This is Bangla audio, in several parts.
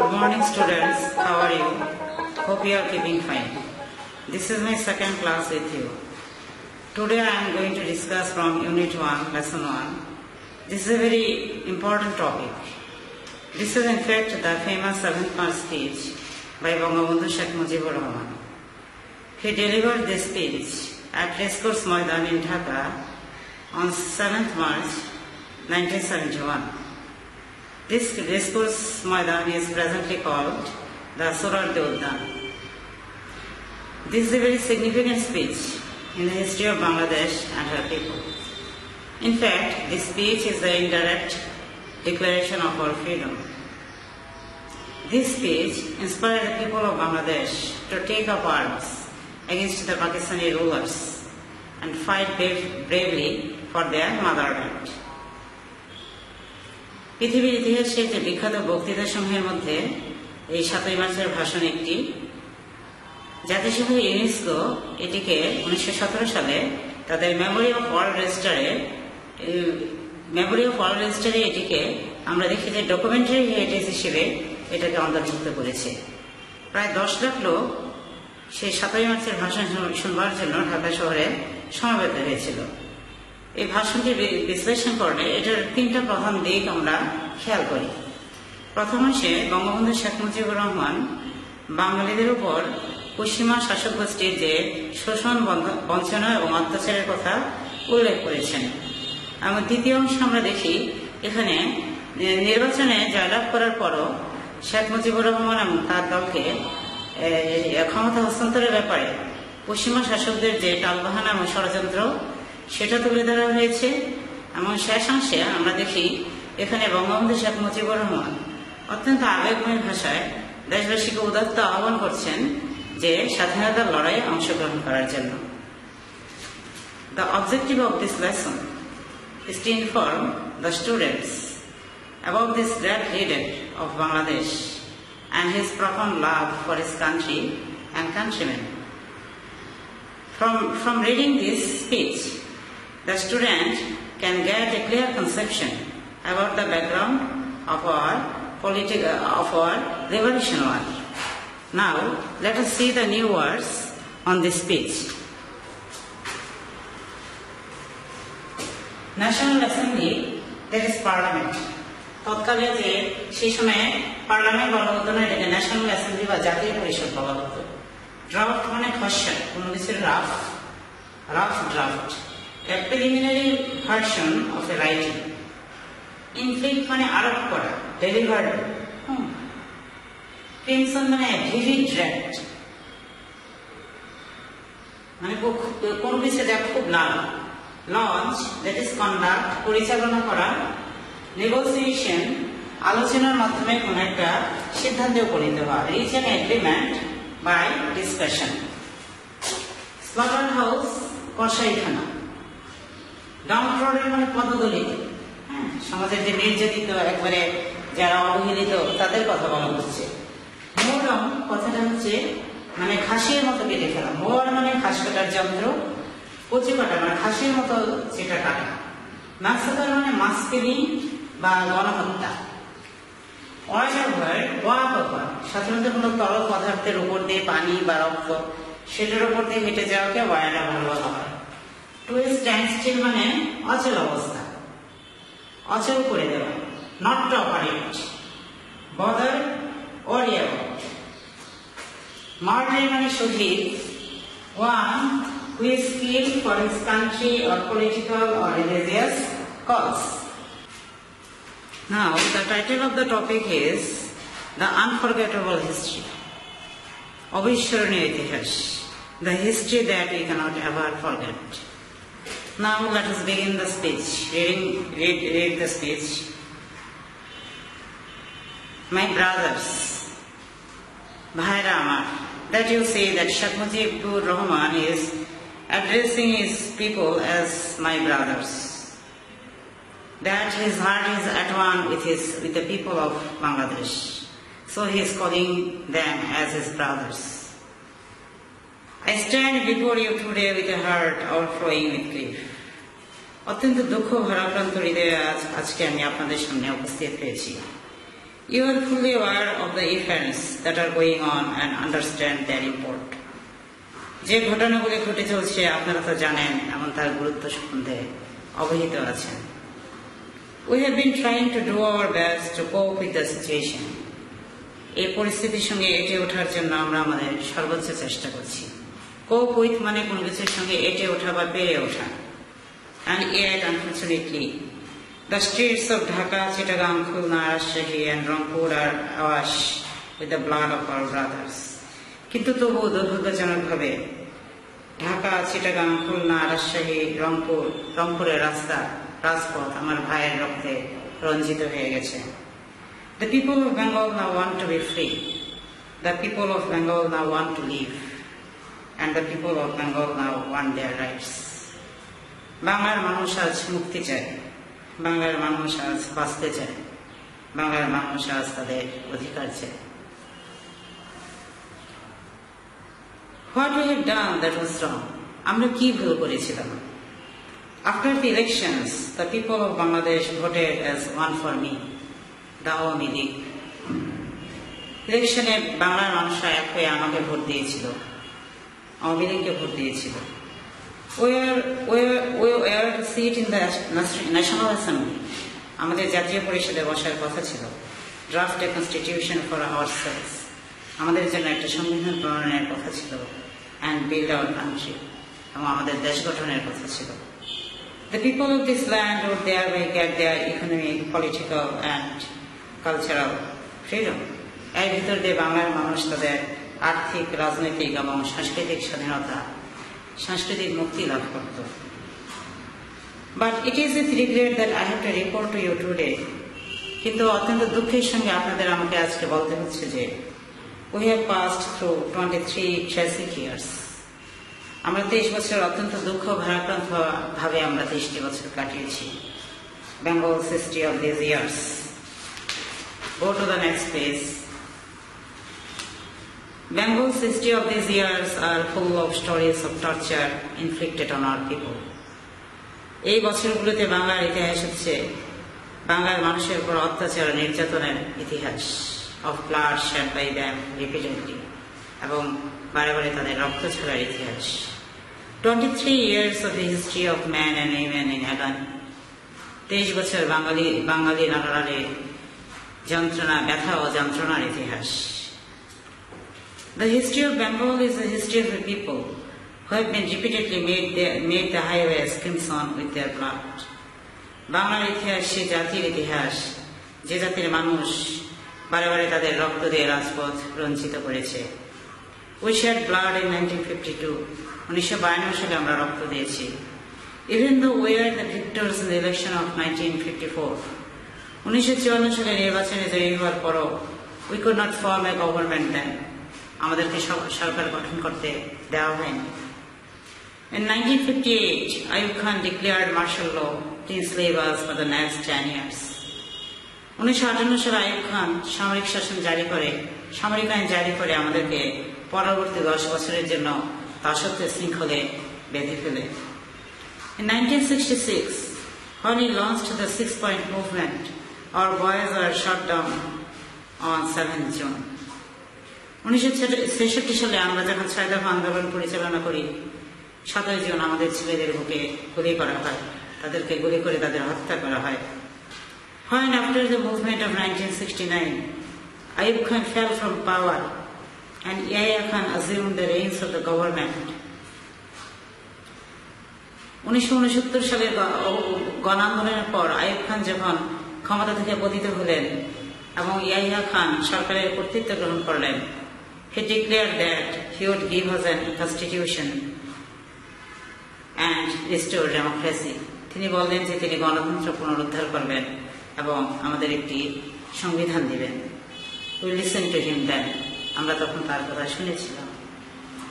Good morning, students. How are you? Hope you are keeping fine. This is my second class with you. Today I am going to discuss from Unit 1, Lesson 1. This is a very important topic. This is in fact the famous 7th March speech by Bangabandhu Sheikh Mujibur Rahman. He delivered this speech at Racecourse Maidan in Dhaka on 7th March 1971. This Racecourse Maidan is presently called the Sohrawardi Udyan. This is a very significant speech in the history of Bangladesh and her people. In fact, this speech is the indirect declaration of our freedom. This speech inspired the people of Bangladesh to take up arms against the Pakistani rulers and fight bravely for their motherland. পৃথিবীর ইতিহাসে যে বিখ্যাত বক্তৃতাসমূহের মধ্যে এই 7ই মার্চের ভাষণ একটি। জাতিসংঘ ইউনেস্কো এটিকে 1917 সালে তাদের মেমোরি অফ ওয়ার্ল্ড রেজিস্টারে এটিকে আমরা দেখি যে ডকুমেন্টারি হেরিটেজ হিসেবে এটাকে অন্তর্ভুক্ত করেছে। প্রায় 10 লাখ লোক সেই 7ই মার্চের ভাষণ শুনবার জন্য ঢাকা শহরে সমবেত হয়েছিল। এই ভাষণটি বিশ্লেষণ করলে এটার 3টা প্রধান দিক আমরা খেয়াল করি। প্রথম অংশে বঙ্গবন্ধু শেখ মুজিবুর রহমান বাঙালিদের উপর পশ্চিমা শাসক গোষ্ঠীর যে শোষণ, বঞ্চনা এবং অত্যাচারের কথা উল্লেখ করেছেন। এবং দ্বিতীয় অংশে আমরা দেখি এখানে নির্বাচনে জয়লাভ করার পরও শেখ মুজিবুর রহমান এবং তার দলকে ক্ষমতা হস্তান্তরের ব্যাপারে পশ্চিমা শাসকদের যে টালবাহানা এবং ষড়যন্ত্র সেটা তুলে ধরা হয়েছে। এবং শেষাংশে আমরা দেখি এখানে বঙ্গবন্ধু শেখ মুজিবুর রহমান অত্যন্ত আবেগময় ভাষায় দেশবাসীকে উদাত্ত আহ্বান করছেন যে স্বাধীনতার লড়াইয়ে অংশগ্রহণ করার জন্য। The objective of this lesson is to inform the students about this great leader of Bangladesh and his profound love for his country and countrymen. From reading this speech, the student can get a clear conception about the background of our revolution war. Now, let us see the new words on this speech. National Assembly, that is Parliament. তৎকালে যে সেই সময়ে পার্লামেন্ট বলা হতো না, এটাকে ন্যাশনাল অ্যাসেম্বলি বা জাতীয় পরিষদ বলা হতো। ড্রাফট মানে খসড়া, কোনো কিছুর rough draft. A preliminary version of a writing. Inflict মানে আরোপ করা, delivered. Crimson মানে vivid red. মানে কোন কিছু যা খুব লাল। Launch, that is conduct, পরিচালনা করা। Negotiation, আলোচনার মাধ্যমে কোন একটা সিদ্ধান্তে উপনীত হওয়া। Reach an agreement by discussion. Slaughter house, কসাইখানা। ডাউনট্রডেন মানে পদদলিত, সমাজের যে নির্যাতিত, একবারে যারা অবহেলিত তাদের কথা বলা হচ্ছে। মোরম কথাটা হচ্ছে মানে খাসির মতো কেটে ফেলা। মোর মানে ঘাস কাটার যন্ত্র, কচি কাটা মানে খাসির মতো যেটা কাটা। ম্যাসাকার মানে মাছ কিলিং বা গণহত্যা। অয়েল ওভার, ওয়াকওভার সাধারণত কোনো তরল পদার্থের উপর দিয়ে পানি বা রক্ত সেটার উপর দিয়ে হেঁটে যাওয়াকে ওয়াইল ওভার বলা হয়। টু স্ট্যান্ড স্টিল মানে অচল অবস্থা, অচল করে দেওয়া। Not to operate, bother, worry about. Martyr মানে শহীদ, one who is killed for his country or political or religious cause. Now, the title of the topic is The Unforgettable History. অবিস্মরণীয় ইতিহাস, the history that we cannot ever forget. Now let us begin the speech. Read the speech. My brothers, Bhaira Amar, that you say that Sheikh Mujibur Rahman is addressing his people as my brothers, that his heart is at one with the people of Bangladesh, so he is calling them as his brothers. I stand before you today with a heart overflowing with grief. অত্যন্ত দুঃখ ভারাক্রান্ত হৃদয়ে আজকে আমি আপনাদের সামনে উপস্থিত হয়েছি। You are fully aware of the events that are going on and understand their import. যে ঘটনাগুলি ঘটে চলছে আপনারা তো জানেন এবং তার গুরুত্ব সম্বন্ধে অবহিত আছেন। We have been trying to do our best to cope with the situation. এই পরিস্থিতির সঙ্গে এটে ওঠার জন্য আমরা আমাদের সর্বোচ্চ চেষ্টা করছি। Cope with মানে কোনো কিছুর সঙ্গে এটে ওঠা বা পেরে ওঠা। And yet, unfortunately, the streets of Dhaka, Chittagong, Khulna, Rajshahi and Rangpur are awash with the blood of our brothers. কিন্তু তবুও দুর্ভাগ্যজনকভাবে ঢাকা, চিটাগাং, খুলনা, রাজশাহী, রংপুরের রাজপথ আমার ভাইয়ের রক্তে রঞ্জিত হয়ে গেছে। The people of Bengal now want to be free. The people of Bengal now want to live. And the people of Bengal now want their rights. বাংলার মানুষ আজ মুক্তি চায়, বাংলার মানুষ আজ বাঁচতে চায়, বাংলার মানুষ আজ তাদের অধিকার চায়। What we have done that was wrong? আমরা কি ভুল করেছিলাম? After the elections, the people of Bangladesh voted as one for me, the Awami League. ইলেকশনে বাংলার মানুষরা এক হয়ে আমাকে ভোট দিয়েছিল, আওয়ামী লীগকে ভোট দিয়েছিল। We were to sit in the National Assembly. আমাদের জাতীয় পরিষদে বসার কথা ছিল। Draft a constitution for ourselves. আমাদের জন্য একটা সংবিধান প্রণয়নের কথা ছিল। And build our country. এবং আমাদের দেশ গঠনের কথা ছিল। The people of this land would thereby get their economic, political and cultural freedom. এর ভিতর দিয়ে বাংলার মানুষ তাদের আর্থিক, রাজনৈতিক এবং সাংস্কৃতিক স্বাধীনতা, সাংস্কৃতিক মুক্তি লাভ করত। But it is with regret that I have to report to you today. কিন্তু অত্যন্ত দুঃখের সঙ্গে আপনাদের আমাকে আজকে বলতে হচ্ছে যে we have passed through 23 tragic years. আমরা 23 বছর অত্যন্ত দুঃখ ভারাক্রান্ত ভাবে আমরা 23টি বছর কাটিয়েছি। Bengal's history of these years. Go to the next page. Bengal's history of these years are full of stories of torture inflicted on our people. এই বছরগুলোতে বাংলার ইতিহাস হচ্ছে বাংলার মানুষের উপর অত্যাচার নির্যাতনের ইতিহাস, of blood shed by them repeatedly, এবং বারে বারে তাদের রক্ত ঝরার ইতিহাস। 23 years of the history of men and women in agony. 23 বছর বাঙালি নরনারী যন্ত্রণা, ব্যথা ও যন্ত্রণার ইতিহাস। The history of Bengal is the history of the people who have been repeatedly made the highways crimson with their blood. বাংলার ইতিহাস সে জাতির ইতিহাস যে জাতির মানুষ বারে বারে তাদের রক্ত দিয়ে রাজপথ রঞ্জিত করেছে। We shed blood in 1952. 1952 সালে আমরা রক্ত দিয়েছি। Even though we are the victors in the election of 1954. 1954 সালে নির্বাচনে জয়ী হওয়ার পরও we could not form a government then. আমাদেরকে সরকার গঠন করতে দেওয়া হয়নি। In 1958, Ayub Khan declared martial law to enslave us for the next 10 years. 1958 সালে আইয়ুব খান সামরিক শাসন জারি করে, সামরিক আইন জারি করে আমাদেরকে পরবর্তী 10 বছরের জন্য দাসত্ব শৃঙ্খলে বেঁধে ফেলে। In 1966, when he launched the 6-point movement, our boys were shot down on 7th June. 1966 সালে আমরা যখন 6 দফা আন্দোলন পরিচালনা করি, 7 জুন আমাদের ছেলেদের বুকে গুলি করা হয়, তাদেরকে গুলি করে তাদের হত্যা করা হয়। When after the movement of 1969, Ayub Khan fell from power and Yahya Khan assumed the reins of the government. 1969 সালের গণ আন্দোলনের পর আইয়ুব খান যখন ক্ষমতা থেকে পতিত হলেন এবং ইয়াহিয়া খান সরকারের কর্তৃত্ব গ্রহণ করলেন, he declared that he would give us a constitution and restore democracy. তিনি বললেন যে তিনি গণতন্ত্র পুনরুদ্ধার করবেন এবং আমাদের একটি সংবিধান দিবেন। We listened to him then. আমরা তখন তার কথা শুনেছিলাম।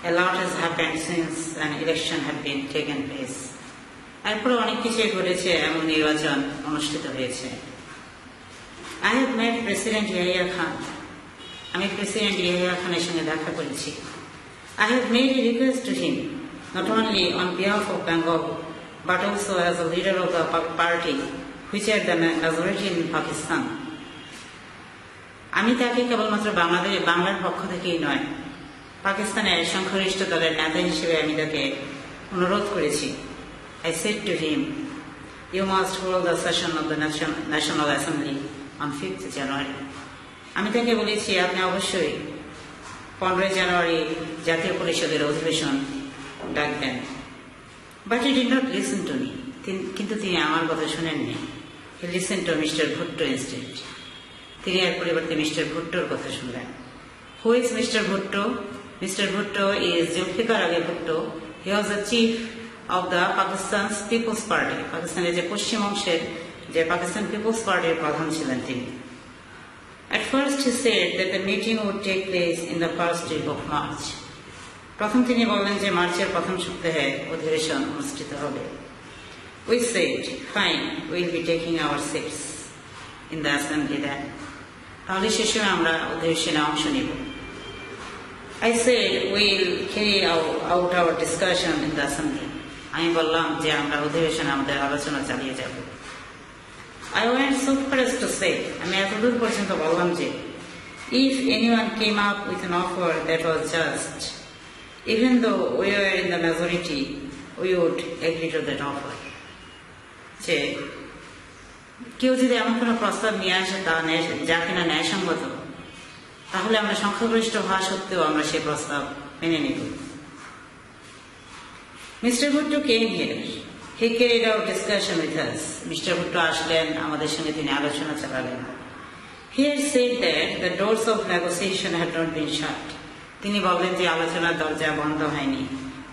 A lot has happened since an election had been taken place. এরপরে অনেক কিছুই ঘটেছে এবং নির্বাচন অনুষ্ঠিত হয়েছে। I have met President Yahya Khan. আমি প্রেসিডেন্ট ইয়াহিয়া খানের সঙ্গে দেখা করেছি। I have made a request to him, not only on behalf of Bengal, but also as a leader of the party which had the majority in Pakistan. আমি তাকে কেবলমাত্র বাংলার পক্ষ থেকেই নয়, পাকিস্তানের সংখ্যাগরিষ্ঠ দলের নেতা হিসেবে আমি তাকে অনুরোধ করেছি। I said to him, you must hold the session of the National Assembly on 5th January. আমি তাকে বলেছি আপনি অবশ্যই 15 জানুয়ারি জাতীয় পরিষদের অধিবেশন ডাকবেন। But he did not listen to me. কিন্তু তিনি আমার কথা শুনেননি। He listened to Mr. Bhutto instead. তিনি এর পরিবর্তে মিস্টার ভুট্টোর কথা শুনলেন। Who is Mr. Bhutto? Mr. Bhutto is Zulfikar Ali Bhutto. He was the chief of the Pakistan's People's Party. পাকিস্তানের যে পশ্চিম অংশের যে পাকিস্তান পিপলস পার্টির প্রধান ছিলেন তিনি। At first he said that the meeting would take place in the first week of March. প্রথম তিনি বললেন যে মার্চের প্রথম সপ্তাহে অধিবেশন অনুষ্ঠিত হবে। We said, fine, we'll be taking our seats in the assembly then. তাহলে সে সময় আমরা অধিবেশনে অংশ নিব। I said, we'll carry out our discussion in the assembly. আমি বললাম যে আমরা অধিবেশনে আমাদের আলোচনা চালিয়ে যাব। I went so far as to say, আমি এতদূর পর্যন্ত বললাম যে if anyone came up with an offer that was just, even though we were in the majority, we would agree to that offer. যে কেউ যদি এমন কোনো প্রস্তাব নিয়ে আসে যা কিনা ন্যায়সঙ্গত, তাহলে আমরা সংখ্যাগরিষ্ঠ হওয়া সত্ত্বেও আমরা সেই প্রস্তাব মেনে নিব। Mr. Bhutto came here. He carried out discussion with us. Mr. Bhutto আসলেন, আমাদের সঙ্গে তিনি আলোচনা চালালেন। He had said that the doors of negotiation had not been shut. তিনি বললেন যে আলোচনার দরজা বন্ধ হয়নি,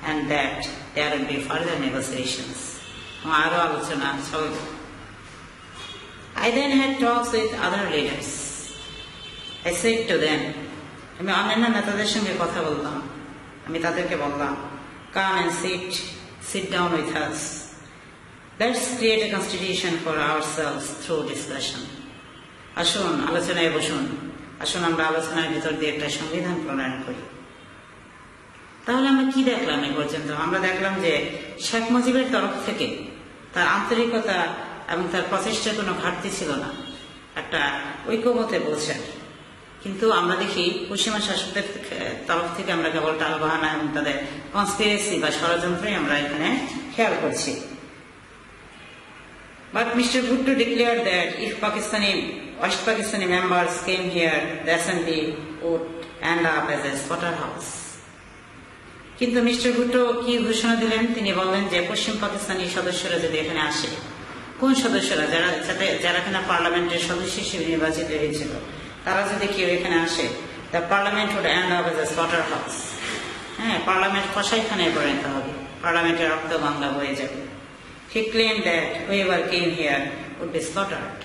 and that there would be further negotiations. আরো আলোচনা চলবে। I then had talks with other leaders. I said to them, আমি অন্যান্য নেতাদের সঙ্গে কথা বললাম। আমি তাদেরকে বললাম, come and sit down with us. Let's create a constitution for ourselves through discussion. আসুন আলোচনায় বসুন, আসুন আমরা আলোচনার ভিতর দিয়ে একটা সংবিধান প্রণয়ন করি। তাহলে আমরা কি দেখলাম এই পর্যন্ত? আমরা দেখলাম যে শেখ মুজিবের তরফ থেকে তার আন্তরিকতা এবং তার প্রচেষ্টার কোনো ঘাটতি ছিল না একটা ঐক্যমতে পৌঁছার। কিন্তু আমরা দেখি পশ্চিমা শাসকদের তরফ থেকে আমরা কেবল টালবাহানা এবং তাদের কনস্পিরেসি বা ষড়যন্ত্রই আমরা এখানে খেয়াল করছি। But Mr. Bhutto declared that if West Pakistani members came here, the assembly would end up as a slaughterhouse. কিন্তু মিস্টার ভুট্টো কি ঘোষণা দিলেন? তিনি বললেন যে পশ্চিম পাকিস্তানি সদস্যরা যদি এখানে আসে, কোন সদস্যরা? যারা কিনা পার্লামেন্টের সদস্য হিসেবে নির্বাচিত হয়েছিল, তারা যদি কেউ এখানে আসে, the parliament would end up as a slaughterhouse. হ্যাঁ, পার্লামেন্ট কসাইখানায় পরিণত হবে, পার্লামেন্টের রক্ত গঙ্গা বয়ে যাবে। He claimed that whoever came here would be slaughtered.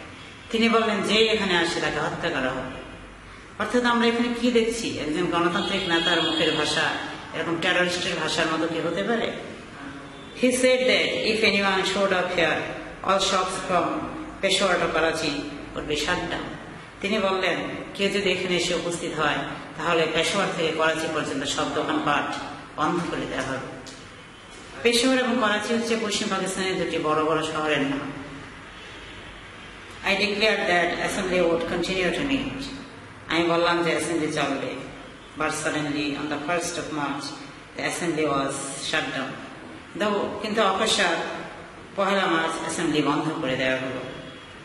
তিনি বললেন যে এখানে আসে তাকে হত্যা করা হবে। অর্থাৎ আমরা এখানে কি দেখছি? একজন গণতান্ত্রিক নেতার মুখের ভাষা এরকম টেররিস্টের ভাষার মতো কি হতে পারে? He said that if anyone showed up here, all shops from Peshawar to Karachi would be shut down. তিনি বললেন কেউ যদি এখানে এসে উপস্থিত হয়, তাহলে পেশোয়ার থেকে করাচি পর্যন্ত সব দোকানপাট বন্ধ করে দেওয়া হবে। পেশোয়ার এবং করাচি হচ্ছে পশ্চিম পাকিস্তানের দুটি বড় বড় শহরের নাম। I declared that assembly would continue to meet. আমি বললাম যে assembly চলবে। But suddenly on the 1st of March, the assembly was shut down. কিন্তু অকস্মাৎ 1 মার্চ assembly বন্ধ করে দেওয়া হলো।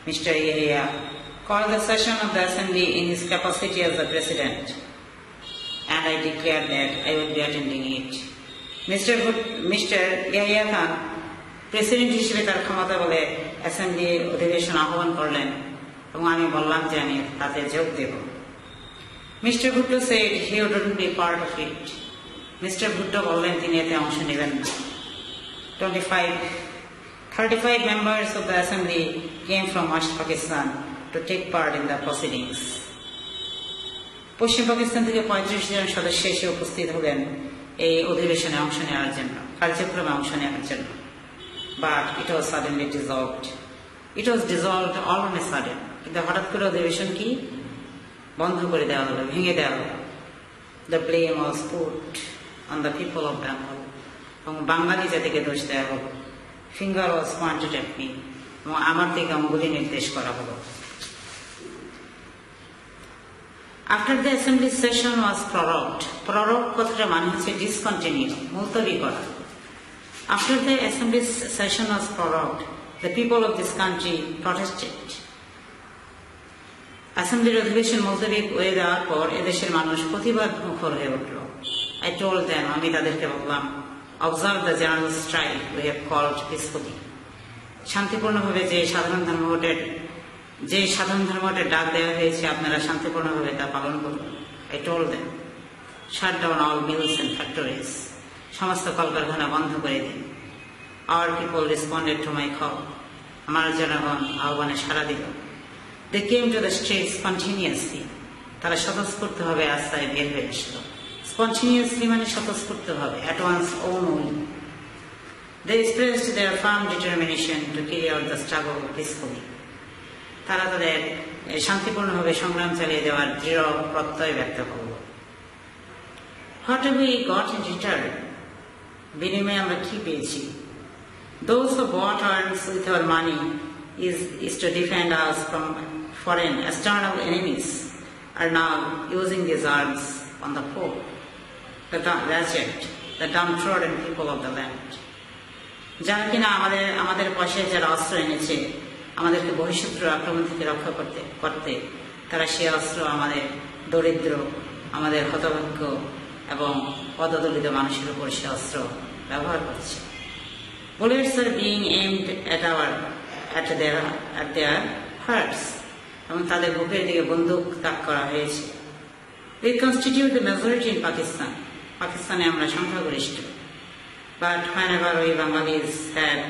Mr. Yahya called the session of the assembly in his capacity as the president, and I declared that I would be attending it. Mr. Yahya Khan president হিসেবে তার ক্ষমতা বলে অ্যাসেম্বলি অধিবেশন আহ্বান করলেন এবং আমি বললাম যে আমি তাতে যোগ দেব। Mr. Bhutto said he wouldn't be part of it. Mr. Bhutto বললেন তিনি এতে অংশ নেবেন না। 35 members of the assembly came from West Pakistan to take part in the proceedings. পশ্চিম পাকিস্তান থেকে 35 জন সদস্য এসে উপস্থিত হলেন এই অধিবেশনে অংশ নেওয়ার জন্য, কার্যক্রমে অংশ নেওয়ার জন্য। But it was suddenly dissolved. It was dissolved all on a sudden. কিন্তু হঠাৎ করে অধিবেশন কি বন্ধ করে দেওয়া হলো, ভেঙে দেওয়া হলো। The blame was put on the people of Bengal. এবং বাঙালি জাতিকে দোষ দেওয়া হলো। Finger was pointed at me. এবং আমার দিকে অঙ্গুলি নির্দেশ করা হলো। After the assembly session was prorogued, prorogue কথাটা মানে হচ্ছে discontinue, মুলতবি করা. After the assembly session was prorogued, the people of this country protested. অ্যাসেম্বলির অধিবেশন মুলতবি হয়ে দেওয়ার পর এদেশের মানুষ প্রতিবাদ মুখর হয়ে উঠল. I told them, আমি তাদেরকে বললাম, observe the general strike we have called peacefully. শান্তিপূর্ণভাবে যে সাধারণ ধর্মঘটের ডাক দেওয়া হয়েছে আপনারা শান্তিপূর্ণভাবে তা পালন করুন. I told them, shut down all mills and factories. সমস্ত কলকারখানা বন্ধ করে দিন. Our people responded to my call. আমার জনগণ আহ্বানে সাড়া দিল. They came to the streets spontaneously. তারা স্বতঃস্ফূর্তভাবে রাস্তায় বের হয়ে আসলো. Spontaneously মানে স্বতঃস্ফূর্তভাবে, at one's own will. They expressed their firm determination to carry out the struggle peacefully. তারা তাদের শান্তিপূর্ণভাবে সংগ্রাম চালিয়ে দেওয়ার দৃঢ় প্রত্যয় ব্যক্ত করল. What have we got in return? বিনিময়ে আমরা কি পেয়েছি? Those who bought arms with our money is to defend us from foreign external enemies are now using these arms on the poor, the wretched, the downtrodden people of the land. যারা কিনা আমাদের পয়সায় যারা অস্ত্র এনেছে আমাদেরকে বহিঃশত্রু আক্রমণ থেকে রক্ষা করতে তারা সে অস্ত্র আমাদের দরিদ্র, আমাদের হতভাগ্য এবং পদদলিত মানুষের উপর সে অস্ত্র ব্যবহার করছে. Bullets are being aimed at their hearts. এবং তাদের বুকের দিকে বন্দুক তাক করা হয়েছে. We constitute the majority in Pakistan. পাকিস্তানে আমরা সংখ্যাগরিষ্ঠ. But whenever we Bengalis have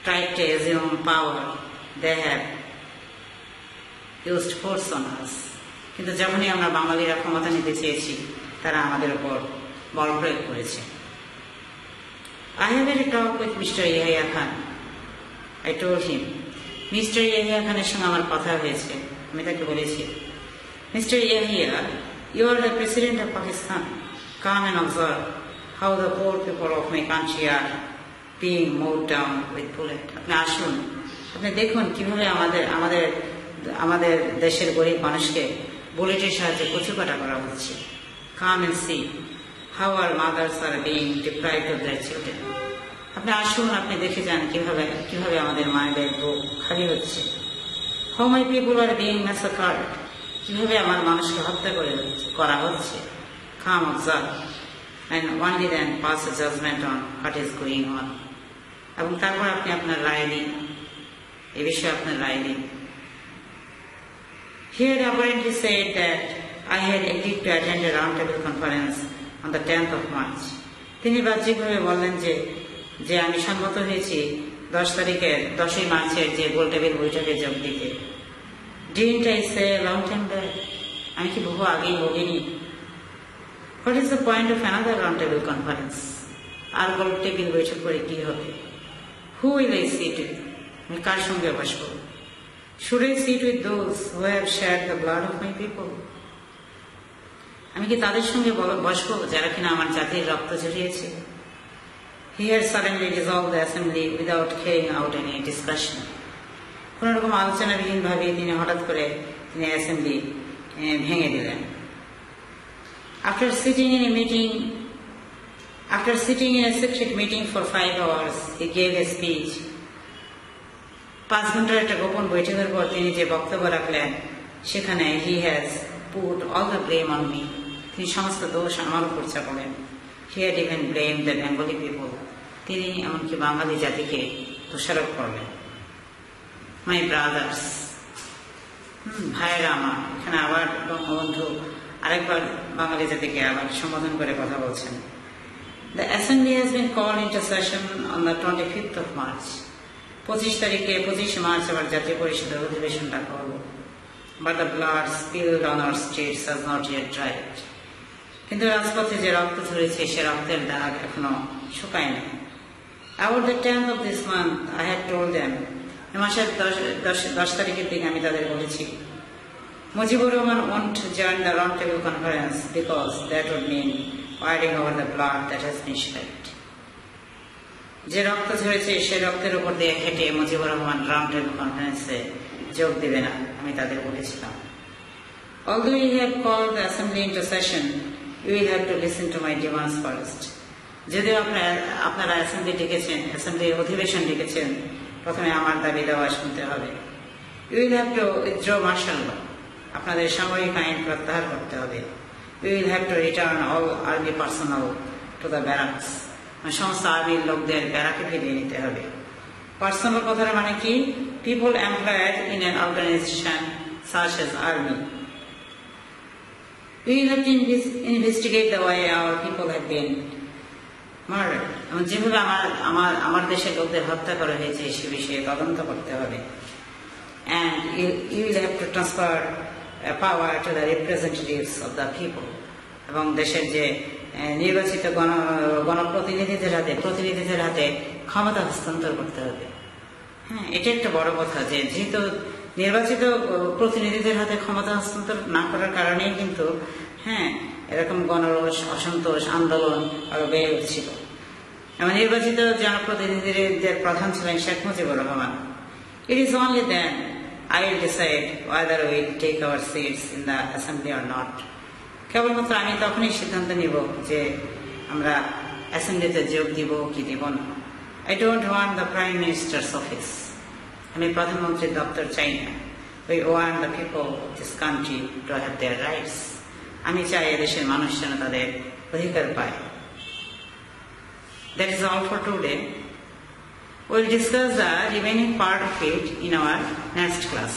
tried to assume power, they have used force on us. কিন্তু যখনই আমরা বাঙালিরা ক্ষমতা নিতে চেয়েছি তারা আমাদের উপর বল প্রয়োগ করেছে. I had a talk with Mr. Yahya Khan. I told him, Mr. Yahya Khaনের সঙ্গে আমার কথা হয়েছে. আমি তাকে বলেছি, Mr. Yahya, you are the President of Pakistan. Come and observe how the poor people of my country are being mowed down with bullets. আপনি আসুন, আপনি দেখুন কিভাবে আমাদের দেশের গরিব মানুষকে বুলেটের সাহায্যে কচুকাটা করা হচ্ছে. Come and see how our mothers are being deprived of their children. আপনি আসুন, আপনি দেখে যান কিভাবে আমাদের মায়েদের বুক খালি হচ্ছে. How my people are being massacred. কিভাবে আমার মানুষকে হত্যা করা হচ্ছে. Come observe and only then pass a judgment on what is going on. এবং তারপর আপনি আপনার রায় দিন, এই বিষয়ে আপনার রায় দিন. He had apparently said that I had agreed to attend a roundtable conference on the 10th of March. তিনি বাহ্যিকভাবে বললেন যে আমি সম্মত হয়েছি 10ই মার্চের যে গোলটেবিল বৈঠকে যোগ দিতে. Didn't I say a long time back? আমি কি বহু আগেই বলিনি? What is the point of another roundtable conference? আর গোলটেবিল বৈঠক করে কি হবে? Who will I sit with? আমি কার সঙ্গে বসবো? Should I sit with those who have shed the blood of my people? আমি কি তাদের সঙ্গে বসবো যারা কিনা আমার জাতির রক্ত ঝরিয়েছে? He had suddenly dissolved the assembly without carrying out any discussion. কোন রকম আলোচনাবিহীন ভাবে তিনি হঠাৎ করে অ্যাসেম্বলি ভেঙে দিলেন. After sitting in a secret meeting for 5 hours, he gave a speech. 5 ঘন্টার একটা গোপন বৈঠকের পর তিনি যে বক্তব্য রাখলেন সেখানে he has put all the blame on me. তিনি সমস্ত দোষ আমার উপর চাপালেন. He had even blamed the Bengali people. তিনি এমনকি বাঙালি জাতিকে দোষারোপ করলেন. My brothers, ভাইয়েরা আমার, এখানে আবার বঙ্গবন্ধু আরেকবার বাঙালি জাতিকে আবার সম্বোধন করে কথা বলছেন. The assembly has been called into session on the 25th of March. 25 March আবার জাতীয় পরিষদের অধিবেশন ডাকা হলো. But the blood spilled on our streets has not yet dried. কিন্তু রাজপথে যে রক্ত ঝরেছে সে রক্তের দাগ এখনো শুকায় না. About the 10th of this month, I had told them, এ মাসের 10 তারিখের দিকে আমি তাদের বলেছি, Mujibur Rahman won't join the roundtable conference because that would mean fighting over the blood that has been shed. যে রক্ত ঝরেছে সে রক্তের উপর দিয়ে হেঁটে মুজিবুর রহমান রাউন্ড টেবিল কনফারেন্সে যোগ দেবে না, আমি তাদের বলেছিলাম. Although you have called the assembly into session, you will have to listen to my demands first. যদিও আপনারা অ্যাসেম্বলি ডেকেছেন, অ্যাসেম্বলির অধিবেশন ডেকেছেন, প্রথমে আমার দাবি দেওয়া শুনতে হবে। You will have to withdraw martial law, আপনাদের সামরিক আইন প্রত্যাহার করতে হবে। You will have to return all army personnel to the barracks, সমস্ত আর্মির লোকদের ব্যারাকে ফিরিয়ে নিতে হবে। পার্সোনাল কথার মানে কি? People employed in an organization such as army. We will have to investigate the way our people have been murdered. যেভাবে আমার দেশের লোকদের হত্যা করা হয়েছে সে বিষয়ে তদন্ত করতে হবে। And you will have to transfer power to the representatives of the people. এবং দেশের যে নির্বাচিত প্রতিনিধিদের হাতে ক্ষমতা হস্তান্তর করতে হবে। হ্যাঁ, এটা একটা বড় কথা যে যেহেতু নির্বাচিত প্রতিনিধিদের হাতে ক্ষমতা হস্তান্তর না করার কারণেই কিন্তু এরকম গণরোষ, অসন্তোষ, আন্দোলন আরো বেড়ে উঠছিল। এবং নির্বাচিত জনপ্রতিনিধিদের প্রধান ছিলেন Sheikh Mujibur Rahman. It is only then I will decide whether we will take our seats in the assembly or not. কেবলমাত্র আমি তখনই সিদ্ধান্ত নিব যে আমরা অ্যাসেম্বলিতে যোগ দিব কি দিব না। I don't want the Prime Minister's office. আমি প্রধানমন্ত্রীর দপ্তর চাই না। We want the people of this country to have their rights. আমি চাই দেশের মানুষ যেন তাদের অধিকার পায়। That is all for today. We will discuss the remaining part of it in our next class.